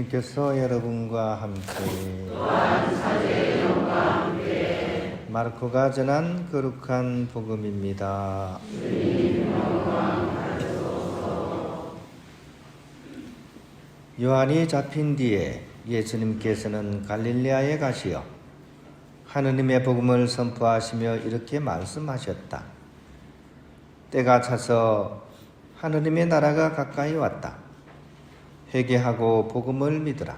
주님께서 여러분과 함께 마르코가 전한 거룩한 복음입니다. 요한이 잡힌 뒤에 예수님께서는 갈릴레아에 가시어 하느님의 복음을 선포하시며 이렇게 말씀하셨다. 때가 차서 하느님의 나라가 가까이 왔다. 회개하고 복음을 믿으라.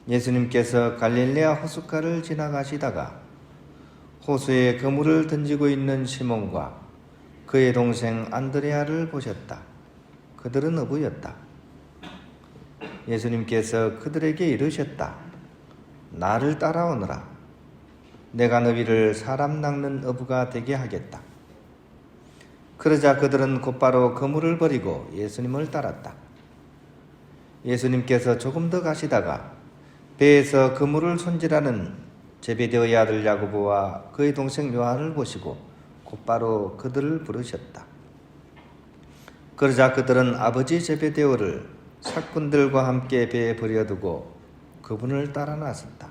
예수님께서 갈릴레아 호숫가를 지나가시다가 호수에 그물을 던지고 있는 시몬과 그의 동생 안드레아를 보셨다. 그들은 어부였다. 예수님께서 그들에게 이르셨다. 나를 따라오너라. 내가 너희를 사람 낚는 어부가 되게 하겠다. 그러자 그들은 곧바로 그물을 버리고 예수님을 따랐다. 예수님께서 조금 더 가시다가 배에서 그물을 손질하는 제베데오의 아들 야고보와 그의 동생 요한을 보시고 곧바로 그들을 부르셨다. 그러자 그들은 아버지 제베데오를 사꾼들과 함께 배에 버려두고 그분을 따라 나섰다.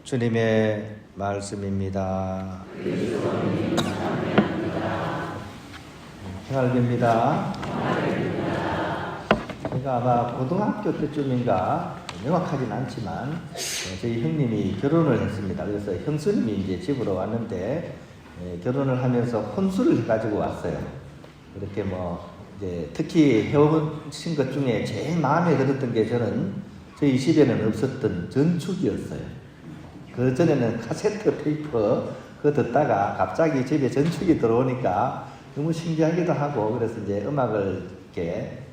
주님의 말씀입니다. 행할입니다. 제가 아마 고등학교 때쯤인가 명확하진 않지만 저희 형님이 결혼을 했습니다. 그래서 형수님이 이제 집으로 왔는데 결혼을 하면서 혼수를 해가지고 왔어요. 그렇게 이제 특히 해오신 것 중에 제일 마음에 들었던 게 저는 저희 집에는 없었던 전축이었어요. 그 전에는 카세트 테이프 그거 듣다가 갑자기 집에 전축이 들어오니까 너무 신기하기도 하고 그래서 이제 음악을 이렇게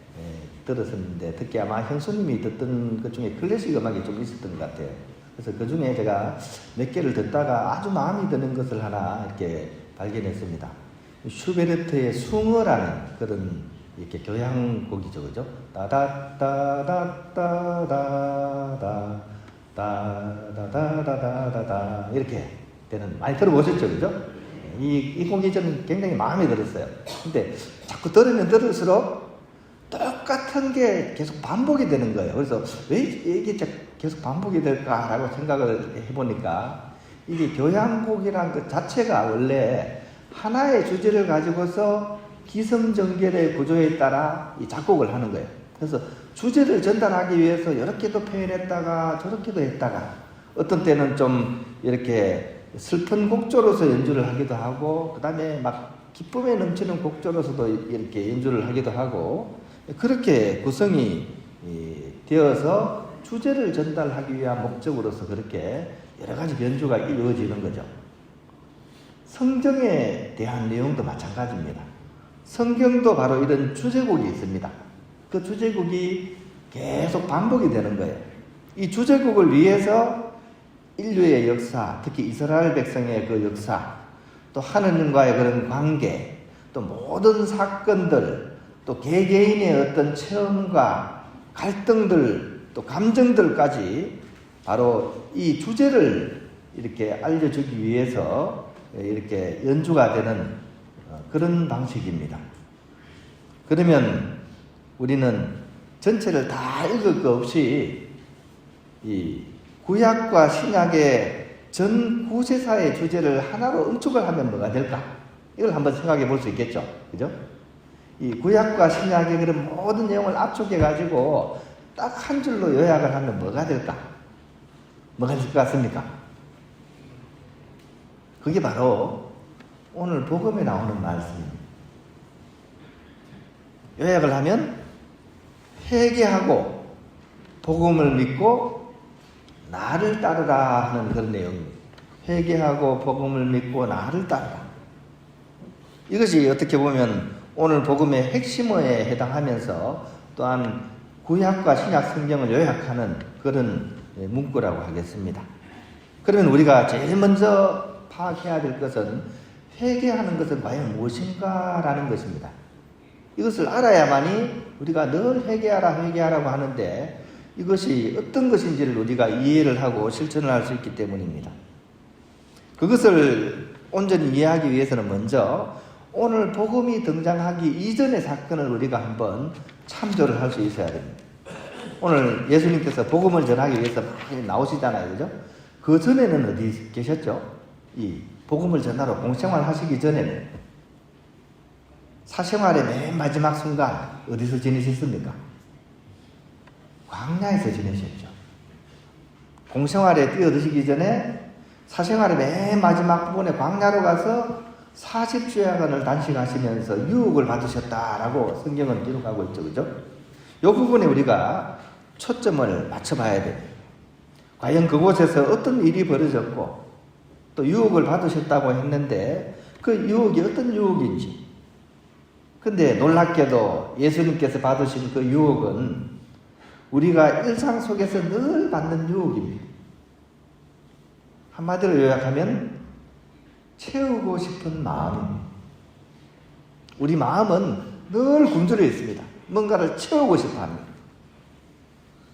들었었는데 특히 아마 형수님이 듣던 것 중에 클래식 음악이 좀 있었던 것 같아요. 그래서 그 중에 제가 몇 개를 듣다가 아주 마음에 드는 것을 하나 이렇게 발견했습니다. 슈베르트의 숭어라는 그런 이렇게 교향곡이죠, 그죠? 따다따다따다다 따다다다다다 이렇게 되는 많이 들어보셨죠, 그죠? 이 곡이 저는 굉장히 마음에 들었어요. 근데 자꾸 들으면 들을수록 똑같은 게 계속 반복이 되는 거예요. 그래서 왜 이게 계속 반복이 될까라고 생각을 해보니까 이게 교향곡이란 것 자체가 원래 하나의 주제를 가지고서 기성정결의 구조에 따라 이 작곡을 하는 거예요. 그래서 주제를 전달하기 위해서 이렇게도 표현했다가 저렇게도 했다가 어떤 때는 좀 이렇게 슬픈 곡조로서 연주를 하기도 하고 그 다음에 막 기쁨에 넘치는 곡조로서도 이렇게 연주를 하기도 하고 그렇게 구성이 되어서 주제를 전달하기 위한 목적으로서 그렇게 여러 가지 연주가 이루어지는 거죠. 성경에 대한 내용도 마찬가지입니다. 성경도 바로 이런 주제곡이 있습니다. 그 주제곡이 계속 반복이 되는 거예요. 이 주제곡을 위해서 인류의 역사, 특히 이스라엘 백성의 그 역사, 또 하느님과의 그런 관계, 또 모든 사건들, 또 개개인의 어떤 체험과 갈등들, 또 감정들까지 바로 이 주제를 이렇게 알려주기 위해서 이렇게 연주가 되는 그런 방식입니다. 그러면 우리는 전체를 다 읽을 것 없이 이 구약과 신약의 전 구세사의 주제를 하나로 응축을 하면 뭐가 될까? 이걸 한번 생각해 볼 수 있겠죠. 그죠? 이 구약과 신약의 그런 모든 내용을 압축해가지고 딱 한 줄로 요약을 하면 뭐가 될까? 뭐가 될 것 같습니까? 그게 바로 오늘 복음에 나오는 말씀입니다. 요약을 하면 회개하고 복음을 믿고 나를 따르라 하는 그런 내용입니다. 회개하고 복음을 믿고 나를 따르라. 이것이 어떻게 보면 오늘 복음의 핵심어에 해당하면서 또한 구약과 신약 성경을 요약하는 그런 문구라고 하겠습니다. 그러면 우리가 제일 먼저 파악해야 될 것은 회개하는 것은 과연 무엇인가라는 것입니다. 이것을 알아야만이 우리가 늘 회개하라고 하는데 이것이 어떤 것인지를 우리가 이해를 하고 실천을 할 수 있기 때문입니다. 그것을 온전히 이해하기 위해서는 먼저 오늘 복음이 등장하기 이전의 사건을 우리가 한번 참조를 할 수 있어야 됩니다. 오늘 예수님께서 복음을 전하기 위해서 많이 나오시잖아요. 그죠? 그 전에는 어디 계셨죠? 이 복음을 전하러 공생활 하시기 전에는 사생활의 맨 마지막 순간 어디서 지내셨습니까? 광야에서 지내셨죠. 공생활에 뛰어드시기 전에 사생활의 맨 마지막 부분에 광야로 가서 40주야간을 단식하시면서 유혹을 받으셨다라고 성경은 기록하고 있죠. 그죠? 이 부분에 우리가 초점을 맞춰봐야 돼요. 과연 그곳에서 어떤 일이 벌어졌고 또 유혹을 받으셨다고 했는데 그 유혹이 어떤 유혹인지. 근데 놀랍게도 예수님께서 받으신 그 유혹은 우리가 일상 속에서 늘 받는 유혹입니다. 한마디로 요약하면 채우고 싶은 마음입니다. 우리 마음은 늘 굶주려 있습니다. 뭔가를 채우고 싶어 합니다.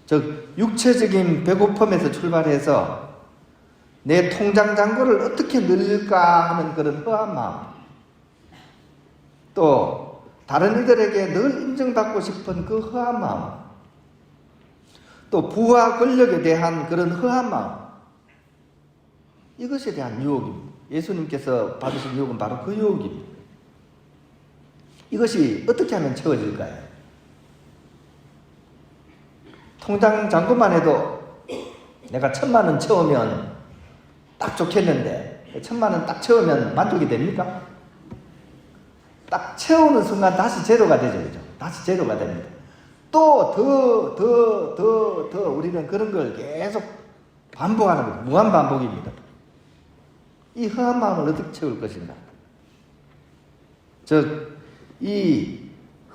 즉 육체적인 배고픔에서 출발해서 내 통장 잔고를 어떻게 늘릴까 하는 그런 허한 마음, 또 다른 이들에게 늘 인정받고 싶은 그 허한 마음, 또 부와 권력에 대한 그런 허한 마음, 이것에 대한 유혹입니다. 예수님께서 받으신 유혹은 바로 그 유혹입니다. 이것이 어떻게 하면 채워질까요? 통장 잔고만 해도 내가 1,000만 원 채우면 딱 좋겠는데 1,000만 원 딱 채우면 만족이 됩니까? 딱 채우는 순간 다시 제로가 되죠. 그죠? 다시 제로가 됩니다. 또 더 우리는 그런 걸 계속 반복하는 거예요. 무한 반복입니다. 이 허한 마음을 어떻게 채울 것인가? 즉, 이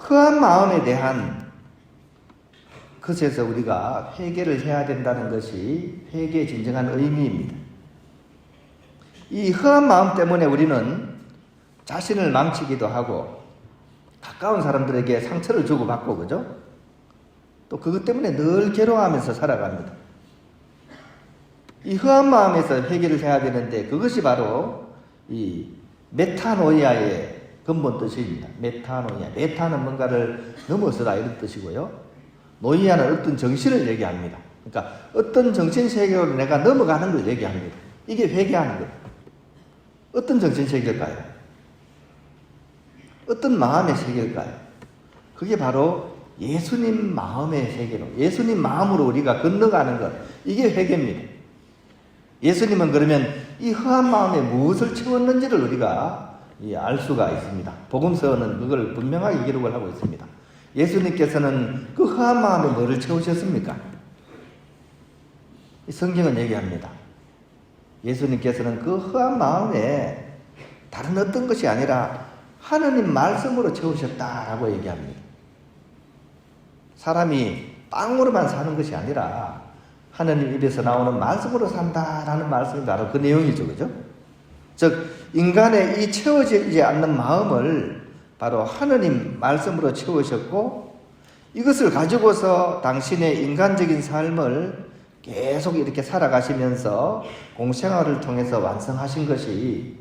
허한 마음에 대한 것에서 우리가 회개를 해야 된다는 것이 회개의 진정한 의미입니다. 이 허한 마음 때문에 우리는 자신을 망치기도 하고 가까운 사람들에게 상처를 주고받고 그죠? 또 그것 때문에 늘 괴로워하면서 살아갑니다. 이 허한 마음에서 회개를 해야 되는데 그것이 바로 이 메타노이아의 근본 뜻입니다. 메타노이아. 메타는 뭔가를 넘어서다 이런 뜻이고요. 노이아는 어떤 정신을 얘기합니다. 그러니까 어떤 정신세계로 내가 넘어가는 걸 얘기합니다. 이게 회개하는 거예요. 어떤 정신세계일까요? 어떤 마음의 세계일까요? 그게 바로 예수님 마음의 세계로, 예수님 마음으로 우리가 건너가는 것, 이게 회개입니다. 예수님은 그러면 이 허한 마음에 무엇을 채웠는지를 우리가 알 수가 있습니다. 복음서는 그걸 분명하게 기록을 하고 있습니다. 예수님께서는 그 허한 마음에 뭐를 채우셨습니까? 성경은 얘기합니다. 예수님께서는 그 허한 마음에 다른 어떤 것이 아니라 하느님 말씀으로 채우셨다라고 얘기합니다. 사람이 빵으로만 사는 것이 아니라 하느님 입에서 나오는 말씀으로 산다라는 말씀이 바로 그 내용이죠. 그죠? 즉 인간의 이 채워지지 않는 마음을 바로 하느님 말씀으로 채우셨고 이것을 가지고서 당신의 인간적인 삶을 계속 이렇게 살아가시면서 공생활을 통해서 완성하신 것이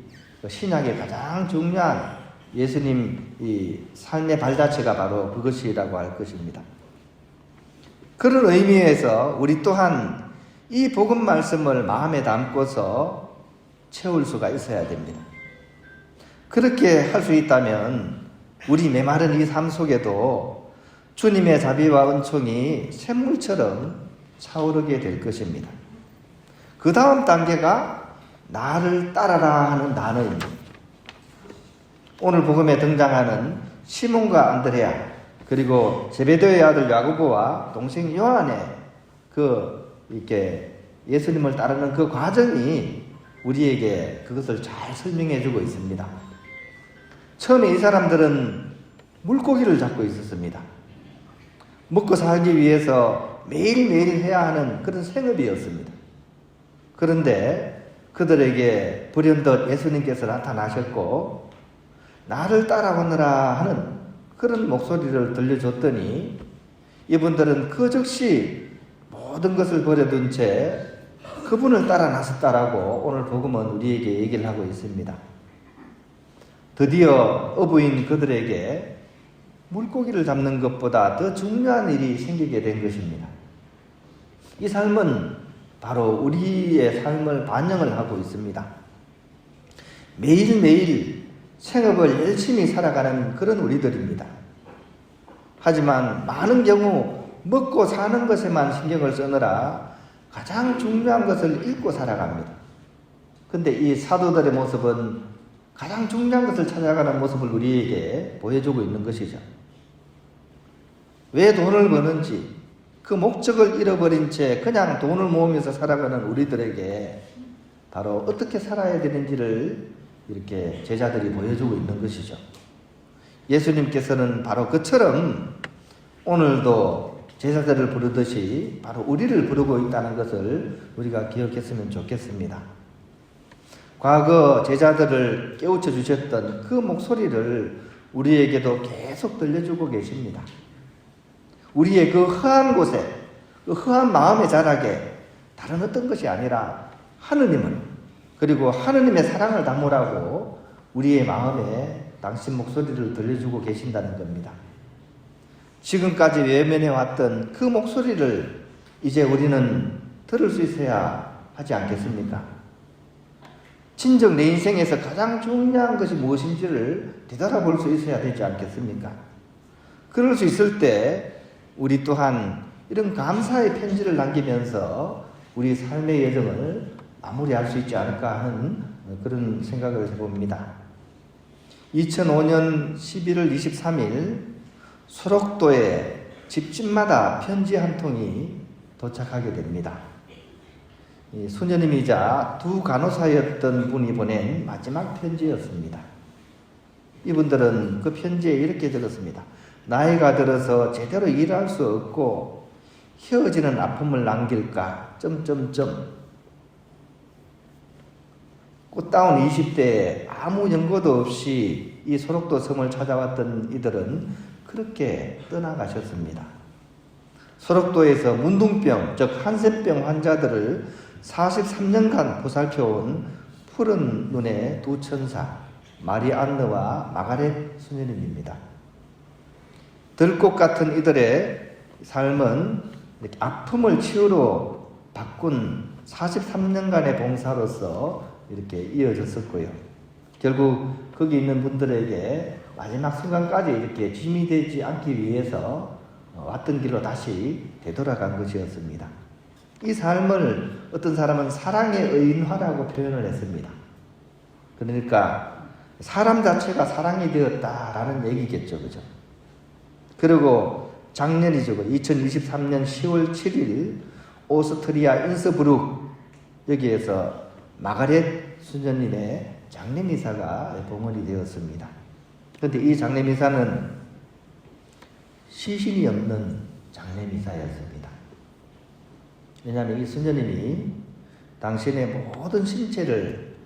신약의 가장 중요한 예수님 이 삶의 발자취가 바로 그것이라고 할 것입니다. 그런 의미에서 우리 또한 이 복음 말씀을 마음에 담고서 채울 수가 있어야 됩니다. 그렇게 할 수 있다면 우리 메마른 이 삶 속에도 주님의 자비와 은총이 샘물처럼 차오르게 될 것입니다. 그 다음 단계가 나를 따라라 하는 단어입니다. 오늘 복음에 등장하는 시몬과 안드레아 그리고 제베데의 아들 야고보와 동생 요한의 이렇게 예수님을 따르는 그 과정이 우리에게 그것을 잘 설명해 주고 있습니다. 처음에 이 사람들은 물고기를 잡고 있었습니다. 먹고 살기 위해서 매일매일 해야 하는 그런 생업이었습니다. 그런데 그들에게 불현듯 예수님께서 나타나셨고 나를 따라오너라 하는 그런 목소리를 들려줬더니 이분들은 그 즉시 모든 것을 버려둔 채 그분을 따라 나섰다라고 오늘 복음은 우리에게 얘기를 하고 있습니다. 드디어 어부인 그들에게 물고기를 잡는 것보다 더 중요한 일이 생기게 된 것입니다. 이 삶은 바로 우리의 삶을 반영을 하고 있습니다. 매일매일 생업을 열심히 살아가는 그런 우리들입니다. 하지만 많은 경우 먹고 사는 것에만 신경을 쓰느라 가장 중요한 것을 잊고 살아갑니다. 근데 이 사도들의 모습은 가장 중요한 것을 찾아가는 모습을 우리에게 보여주고 있는 것이죠. 왜 돈을 버는지 그 목적을 잃어버린 채 그냥 돈을 모으면서 살아가는 우리들에게 바로 어떻게 살아야 되는지를 이렇게 제자들이 보여주고 있는 것이죠. 예수님께서는 바로 그처럼 오늘도 제자들을 부르듯이 바로 우리를 부르고 있다는 것을 우리가 기억했으면 좋겠습니다. 과거 제자들을 깨우쳐 주셨던 그 목소리를 우리에게도 계속 들려주고 계십니다. 우리의 그 허한 곳에, 그 허한 마음의 자락에 다른 어떤 것이 아니라 하느님을, 그리고 하느님의 사랑을 담으라고 우리의 마음에 당신 목소리를 들려주고 계신다는 겁니다. 지금까지 외면해왔던 그 목소리를 이제 우리는 들을 수 있어야 하지 않겠습니까? 진정 내 인생에서 가장 중요한 것이 무엇인지를 되돌아볼 수 있어야 되지 않겠습니까? 그럴 수 있을 때 우리 또한 이런 감사의 편지를 남기면서 우리 삶의 여정을 마무리할 수 있지 않을까 하는 그런 생각을 해봅니다. 2005년 11월 23일 소록도에 집집마다 편지 한 통이 도착하게 됩니다. 수녀님이자 두 간호사였던 분이 보낸 마지막 편지였습니다. 이분들은 그 편지에 이렇게 적었습니다. 나이가 들어서 제대로 일할 수 없고 헤어지는 아픔을 남길까? 꽃다운 20대에 아무 연고도 없이 이 소록도 섬을 찾아왔던 이들은 그렇게 떠나가셨습니다. 소록도에서 문둥병, 즉 한센병 환자들을 43년간 보살펴온 푸른 눈의 두 천사 마리안느와 마가렛 수녀님입니다. 들꽃 같은 이들의 삶은 아픔을 치유로 바꾼 43년간의 봉사로서 이렇게 이어졌었고요. 결국 거기 있는 분들에게 마지막 순간까지 이렇게 짐이 되지 않기 위해서 왔던 길로 다시 되돌아간 것이었습니다. 이 삶을 어떤 사람은 사랑의 의인화라고 표현을 했습니다. 그러니까 사람 자체가 사랑이 되었다라는 얘기겠죠. 그죠? 그리고 작년이죠. 2023년 10월 7일 오스트리아 인스브룩 여기에서 마가렛 수녀님의 장례미사가 봉헌이 되었습니다. 그런데 이 장례미사는 시신이 없는 장례미사였습니다. 왜냐하면 이 수녀님이 당신의 모든 신체를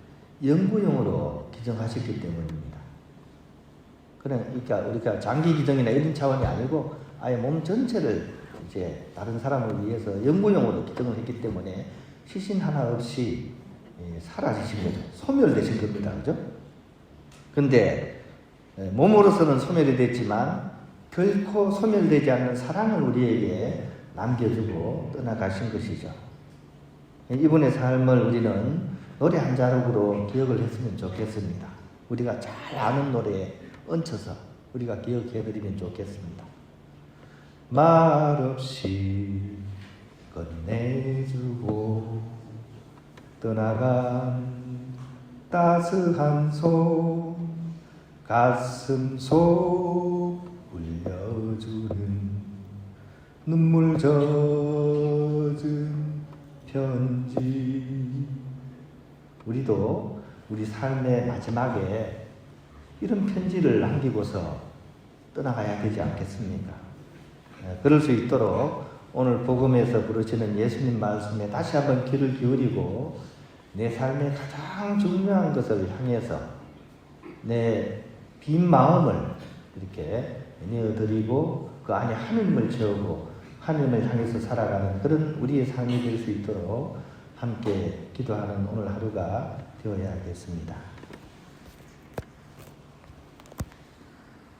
연구용으로 기증하셨기 때문입니다. 그러니까 우리가 장기 기증이나 이런 차원이 아니고 아예 몸 전체를 이제 다른 사람을 위해서 연구용으로 기증을 했기 때문에 시신 하나 없이 사라지신 거죠. 소멸되신 겁니다. 그죠? 근데 몸으로서는 소멸이 됐지만 결코 소멸되지 않는 사랑을 우리에게 남겨주고 떠나가신 것이죠. 이분의 삶을 우리는 노래 한 자락으로 기억을 했으면 좋겠습니다. 우리가 잘 아는 노래에 얹혀서 우리가 기억해드리면 좋겠습니다. 말없이 끝내주고 떠나간 따스한 손 가슴 속 울려주는 눈물 젖은 편지. 우리도 우리 삶의 마지막에 이런 편지를 남기고서 떠나가야 되지 않겠습니까? 그럴 수 있도록 오늘 복음에서 부르시는 예수님 말씀에 다시 한번 귀를 기울이고 내 삶의 가장 중요한 것을 향해서 내 빈 마음을 이렇게 내어드리고 그 안에 하느님을 채우고 하느님을 향해서 살아가는 그런 우리의 삶이 될 수 있도록 함께 기도하는 오늘 하루가 되어야겠습니다.